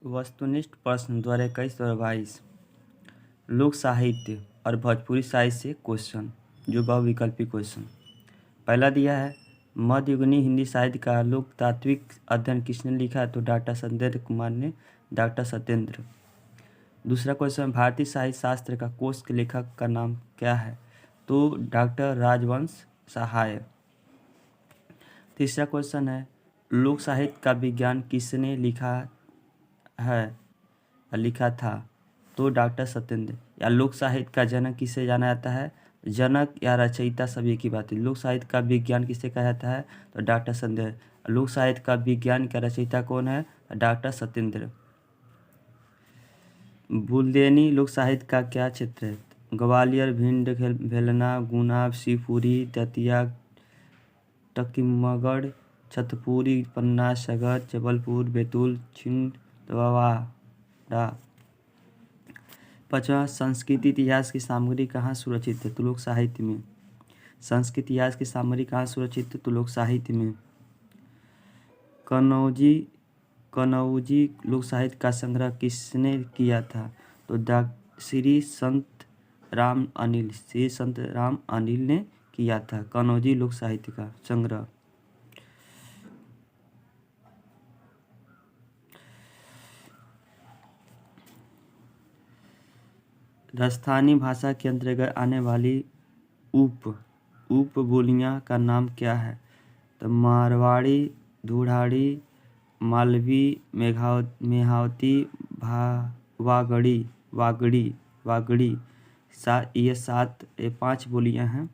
वस्तुनिष्ठ प्रश्न 2021-2022 लोक साहित्य और भोजपुरी साहित्य से क्वेश्चन, जो बहुविकल्पी क्वेश्चन। पहला दिया है, मध्ययुगीन हिंदी साहित्य का लोक तात्विक अध्ययन किसने लिखा? तो डॉक्टर सत्येंद्र कुमार ने, डॉक्टर सत्येंद्र। दूसरा क्वेश्चन, भारतीय साहित्य शास्त्र का कोश के लेखक का नाम क्या है? तो डॉक्टर राजवंश सहाय। तीसरा क्वेश्चन है, लोक साहित्य का विज्ञान किसने लिखा था? तो डॉक्टर सत्येंद्र। या लोक साहित्य का जनक किसे जाना जाता है? जनक या रचयिता सभी की बात है। लोक साहित्य का विज्ञान किसे कहा जाता है? तो डॉक्टर सत्येंद्र। लोक साहित्य का विज्ञान का रचयिता कौन है? डॉक्टर सत्येंद्र। बुल्देनी लोक साहित्य का क्या क्षेत्र है? ग्वालियर, भिंड, भेलना, गुना, शिवपुरी, दतिया, टीकमगढ़, छतरपुर, पन्ना, सागर, जबलपुर, बैतूल, छिंदवाड़ा। पाँचवा, संस्कृत इतिहास की सामग्री कहाँ सुरक्षित है? तो लोक साहित्य में। संस्कृत इतिहास की सामग्री कहाँ सुरक्षित है? तो लोक साहित्य में। कनौजी लोक साहित्य का संग्रह किसने किया था? तो श्री संत राम अनिल ने किया था कनौजी लोक साहित्य का संग्रह। राजस्थानी भाषा के अंतर्गत आने वाली उप बोलियां का नाम क्या है? तो मारवाड़ी, ढूढ़ाड़ी, मालवी, मेहावती, वागड़ी। ये 5 बोलियां हैं।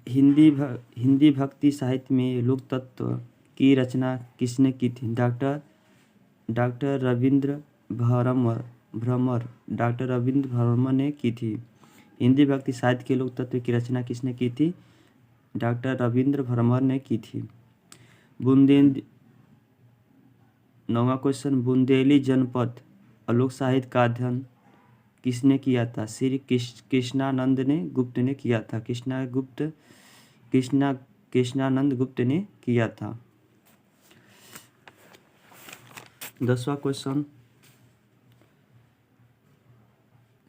हिंदी भक्ति साहित्य में लोक तत्व की रचना किसने की थी? डॉक्टर रविंद्र भ्रमर ने की थी। हिंदी भक्ति साहित्य के लोक तत्व की रचना किसने की थी? डॉक्टर रविंद्र भ्रमर ने की थी। नौवां क्वेश्चन, बुंदेली जनपद और लोक साहित्य का अध्ययन किसने किया था? श्री कृष्णानंद गुप्त ने किया था। कृष्णानंद गुप्त ने किया था। 10वां क्वेश्चन,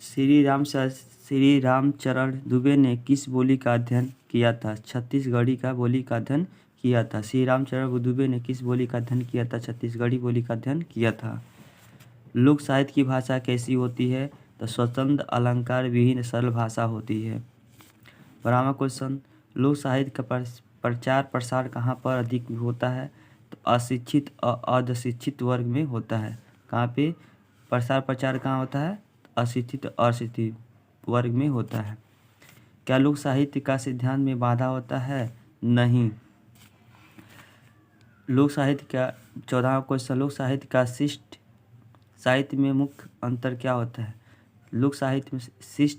श्री रामचरण दुबे ने किस बोली का अध्ययन किया था? छत्तीसगढ़ी का बोली का अध्ययन किया था। श्री रामचरण दुबे ने किस बोली का अध्ययन किया था? छत्तीसगढ़ी बोली का अध्ययन किया था। लोक साहित्य की भाषा कैसी होती है? तो स्वतंत्र, अलंकार विहीन, सरल भाषा होती है। 12वां क्वेश्चन, लोक साहित्य का प्रचार प्रसार कहाँ पर अधिक होता है? तो अशिक्षित और अर्धशिक्षित वर्ग में होता है। कहाँ पे प्रचार कहाँ होता है? अशिक्षित और अशिक्षित वर्ग में होता है। क्या लोक साहित्य का सिद्धांत में बाधा होता है? नहीं। लोक साहित्य का 14वां क्वेश्चन, लोक साहित्य का शिष्ट साहित्य में मुख्य अंतर क्या होता है? लोक साहित्य में शिष्ट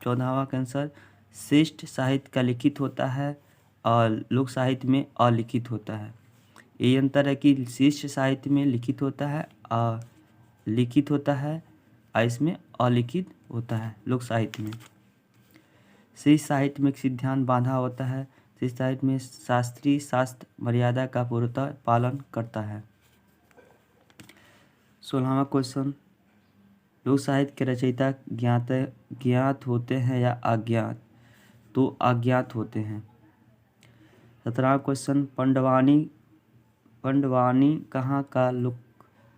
14वां का आंसर, शिष्ट साहित्य का लिखित होता है और लोक साहित्य में अलिखित होता है। ये अंतर है कि शिष्ट साहित्य में लिखित होता है और लिखित होता है और इसमें अलिखित होता है लोक साहित्य में। शिष्ट साहित्य में सिद्धांत बांधा होता है। शिष्ट साहित्य में शास्त्रीय शास्त्र मर्यादा का पूर्णतः पालन करता है। 16वां क्वेश्चन, लोक साहित्य के रचयिता ज्ञात होते हैं या अज्ञात? तो अज्ञात होते हैं। 17वां क्वेश्चन, पंडवानी कहाँ का लोक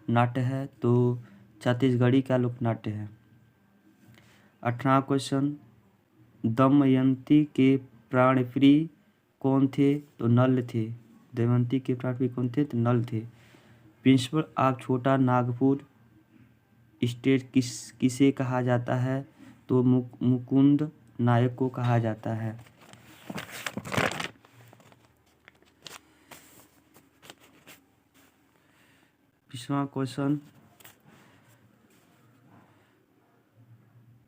नाट्य है? तो छत्तीसगढ़ी का लोक नाट्य है। 18वां क्वेश्चन, दमयंती के प्राणप्रिय कौन थे? तो नल थे। दमयंती के प्राणप्रिय कौन थे? तो नल थे। प्रिंसिपल ऑफ छोटा नागपुर स्टेट किसे कहा जाता है? तो मुकुंद नायक को कहा जाता है। 20वां क्वेश्चन,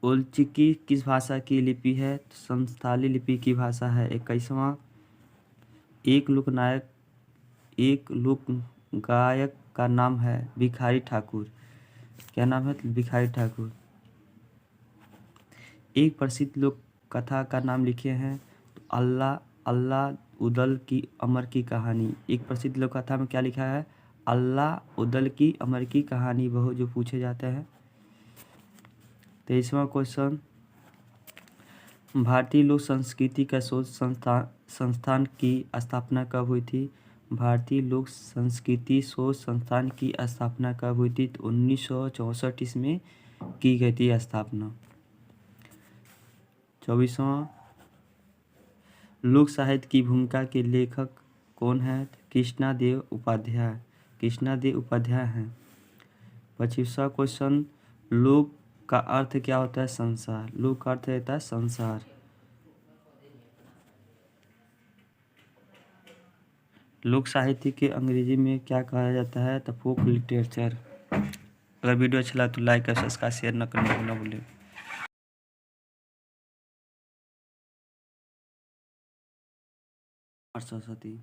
ओलचिकी किस भाषा की लिपि है? तो संथाली लिपि की भाषा है। 21वां, एक लोक गायक का नाम है भिखारी ठाकुर। क्या नाम है? भिखारी ठाकुर। एक प्रसिद्ध लोक कथा का नाम लिखे हैं। तो अल्लाह उदल की अमर की कहानी। एक प्रसिद्ध लोक कथा में क्या लिखा है? अल्लाह उदल की अमर की कहानी बहु जो पूछे जाते हैं। 23वां क्वेश्चन, भारतीय लोक संस्कृति का शोध संस्थान की स्थापना कब हुई थी? भारतीय लोक संस्कृति शोध संस्थान की स्थापना कब हुई थी? तो 1964 इसमें की गई थी स्थापना। 24वां, लोक साहित्य की भूमिका के लेखक कौन है? कृष्णादेव उपाध्याय। कृष्णादेव उपाध्याय हैं। 25वां क्वेश्चन, लोक का अर्थ क्या होता है? संसार। लोक का अर्थ रहता है संसार। लोक साहित्य के अंग्रेजी में क्या कहा जाता है? तो फोक लिटरेचर। अगर वीडियो अच्छा लगा तो लाइक और सब्सक्राइब शेयर न करने को न भूलें। सरस्वती।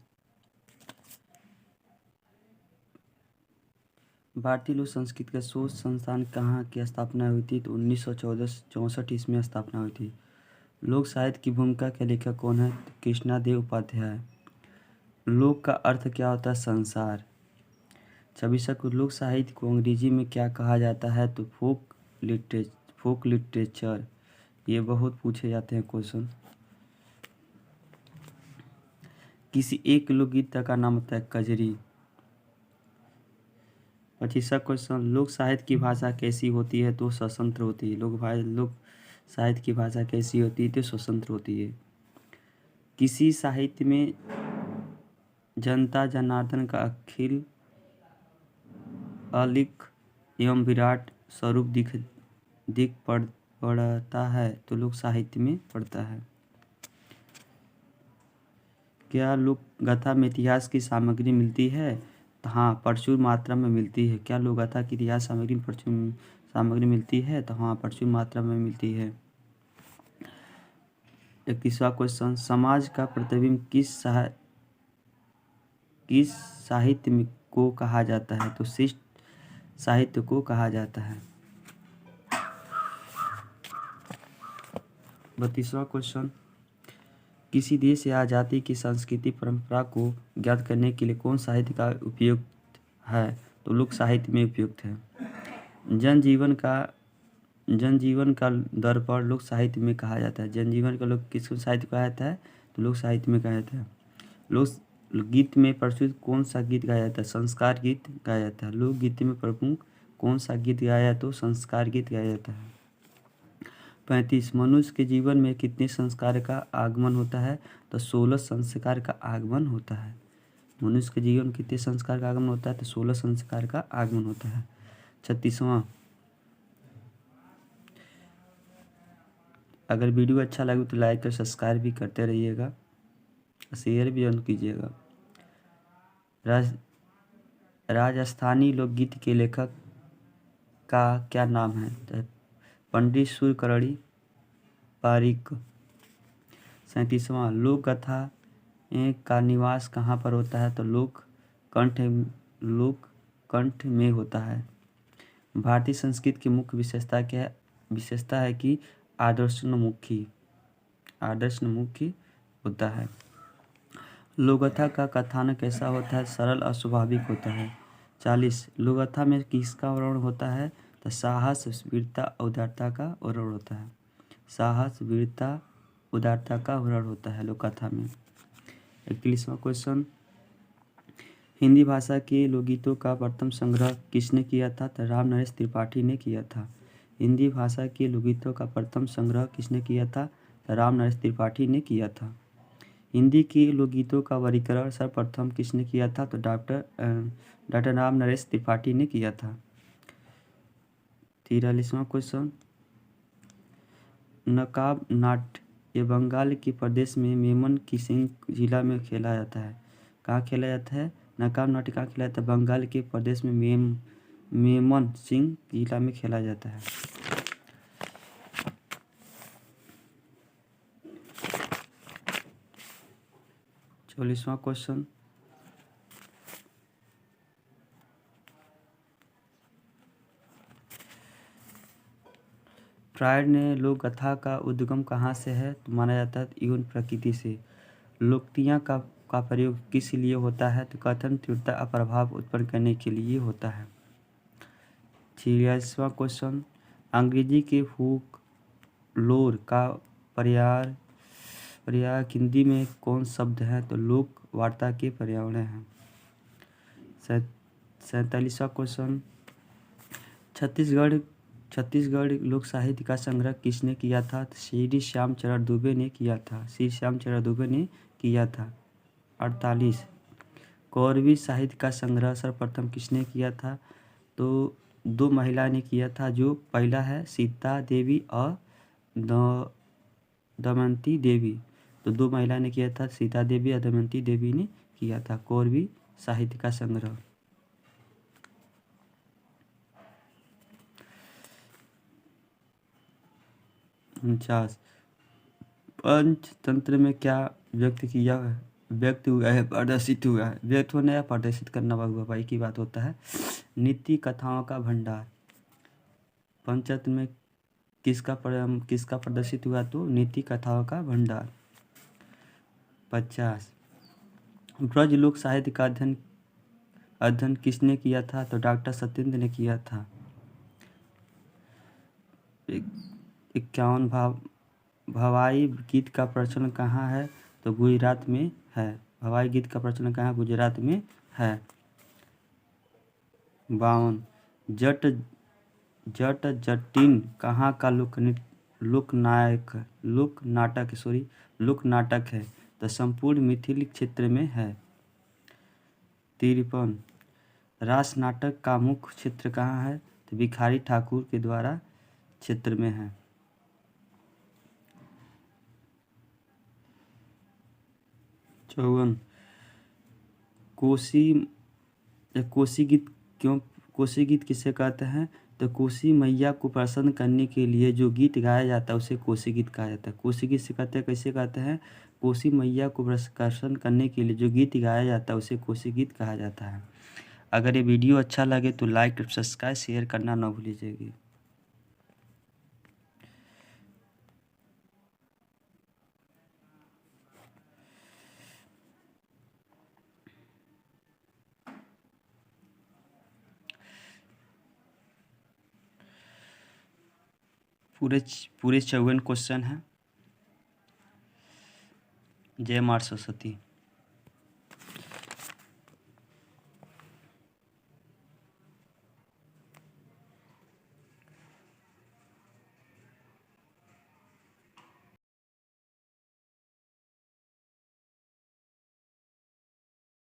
भारतीय लोक संस्कृति का शोध संस्थान कहाँ की स्थापना हुई थी? तो 1964 इसमें स्थापना हुई थी। लोक साहित्य की भूमिका के लेखक कौन है? कृष्णादेव उपाध्याय। लोक का अर्थ क्या होता है? संसार। 26 को लोक साहित्य को अंग्रेजी में क्या कहा जाता है? तो फोक लिटरेचर। ये बहुत पूछे जाते हैं क्वेश्चन। किसी एक लोकगीत का नाम होता है कजरी। 25वां क्वेश्चन, लोक साहित्य की भाषा कैसी होती है? तो स्वतंत्र होती है। लोक साहित्य की भाषा कैसी होती है? तो स्वतंत्र होती है। किसी साहित्य में जनता जनार्दन का अखिल अलिख एवं विराट स्वरूप दिख पड़ता है तो लोक साहित्य में पड़ता है। क्या लोक गाथा में इतिहास की सामग्री मिलती है? तो हाँ, प्रचुर मात्रा में मिलती है। क्या लोक गाथा की इतिहास सामग्री प्रचुर सामग्री मिलती है? तो हाँ, प्रचुर मात्रा में मिलती है। 31वां क्वेश्चन, समाज का प्रतिबिंब किस साहित्य में को कहा जाता है? तो शिष्ट साहित्य को कहा जाता है। 32वां क्वेश्चन, किसी देश या जाति की संस्कृति परंपरा को ज्ञात करने के लिए कौन साहित्य का उपयुक्त है? तो लोक साहित्य में उपयुक्त है। जनजीवन का दर्पण लोक साहित्य में कहा जाता है। जनजीवन का लोक किस साहित्य कहा जाता है? तो लोक साहित्य में कहा जाता है। लोक गीत में प्रचुर कौन सा गीत गाया जाता है? संस्कार गीत गाया जाता है। लोक गीत में प्रमुख कौन सा गीत गाया? तो संस्कार गीत गाया जाता है। 35, मनुष्य के जीवन में कितने संस्कार का आगमन होता है? तो 16 संस्कार का आगमन होता है। मनुष्य के जीवन में कितने संस्कार का आगमन होता है? तो 16 संस्कार का आगमन होता है। 36वां, अगर वीडियो अच्छा लगे तो लाइक और सब्सक्राइब भी करते रहिएगा, शेयर भी जरूर कीजिएगा। राजस्थानी लोकगीत के लेखक का क्या नाम है? तो पंडित सुरकरणी पारिक। 37वां, लोक कथा का निवास कहाँ पर होता है? तो लोक कंठ में होता है। भारतीय संस्कृत की मुख्य विशेषता क्या है? विशेषता है कि आदर्शोन्मुखी होता है। लोककथा का कथानक कैसा होता है? सरल और स्वाभाविक होता है। 40, लोककथा में किसका वर्णन होता है? तो साहस, वीरता, उदारता का वर्णन होता है। साहस, वीरता, उदारता का वर्णन होता है लोककथा में। 41वां क्वेश्चन, हिंदी भाषा के लोकगीतों का प्रथम संग्रह किसने किया था? तो राम नरेश त्रिपाठी ने किया था। हिंदी भाषा के लोकगीतों का प्रथम संग्रह किसने किया था? तो राम नरेश त्रिपाठी ने किया था। हिंदी के लोकगीतों का वर्गीकरण सर्वप्रथम किसने किया था? तो डॉक्टर राम नरेश त्रिपाठी ने किया था। 43वां क्वेश्चन, नकाब नाट्य ये बंगाल के प्रदेश में मेमन किसिंग जिला में खेला जाता है। कहाँ खेला जाता है? नकाब नाट्य कहाँ खेला जाता है? बंगाल के प्रदेश में मेमन सिंह जिला में खेला जाता है। 44वां क्वेश्चन, फ्रायड ने लोक कथा का उद्गम कहाँ से है? तो माना जाता है यौन प्रकृति से। लोकोक्तियाँ का प्रयोग किस लिए होता है? तो कथन, तीव्रता, अप्रभाव उत्पन्न करने के लिए होता है। 46वां क्वेश्चन, अंग्रेजी के फोक लोर का पर्याय हिंदी में कौन शब्द है? तो लोक वार्ता के पर्यावरण हैं। 47वां क्वेश्चन, छत्तीसगढ़ लोक साहित्य का संग्रह किसने किया था? तो श्री श्यामचरण दुबे ने किया था। श्री श्यामचरण दुबे ने किया था। 48, कौरवी साहित्य का संग्रह सर्वप्रथम किसने किया था? तो दो महिला ने किया था, जो पहला है सीता देवी और दमयंती देवी। तो दो महिला ने किया था, सीता देवी और दमयंती देवी ने किया था कौरवी साहित्य का संग्रह। 49, पंचतंत्र में क्या व्यक्त हुआ है, प्रदर्शित हुआ है? व्यक्त होना या प्रदर्शित करना हुआ भाई की बात होता है। नीति कथाओं का भंडार पंचतंत्र में किसका प्रदर्शित हुआ? तो नीति कथाओं का भंडार। 50, ब्रज लोक साहित्य का अध्ययन किसने किया था? तो डॉक्टर सत्येंद्र ने किया था। 51, भवाई गीत का प्रचलन कहाँ है? तो गुजरात में है। भवाई गीत का प्रचलन कहाँ? गुजरात में है। 52, जट जटिन कहाँ का लोक नाटक है? तो संपूर्ण मिथिला क्षेत्र में है। 53, रास नाटक का मुख्य क्षेत्र कहाँ है? तो भिखारी ठाकुर के द्वारा क्षेत्र में है। 54, कोसी गीत किसे कहते हैं? तो कोसी मैया को प्रसन्न करने के लिए जो गीत गाया जाता है उसे कोसी गीत कहा जाता है। कोसी गीत से कहते हैं, कैसे कहते हैं? कोसी मैया को प्रसन्न करने के लिए जो गीत गाया जाता है उसे कोसी गीत कहा जाता है। अगर ये वीडियो अच्छा लगे तो लाइक, सब्सक्राइब, शेयर करना ना भूलिएगा। पूरे 54 क्वेश्चन हैं। जय मां सरस्वती।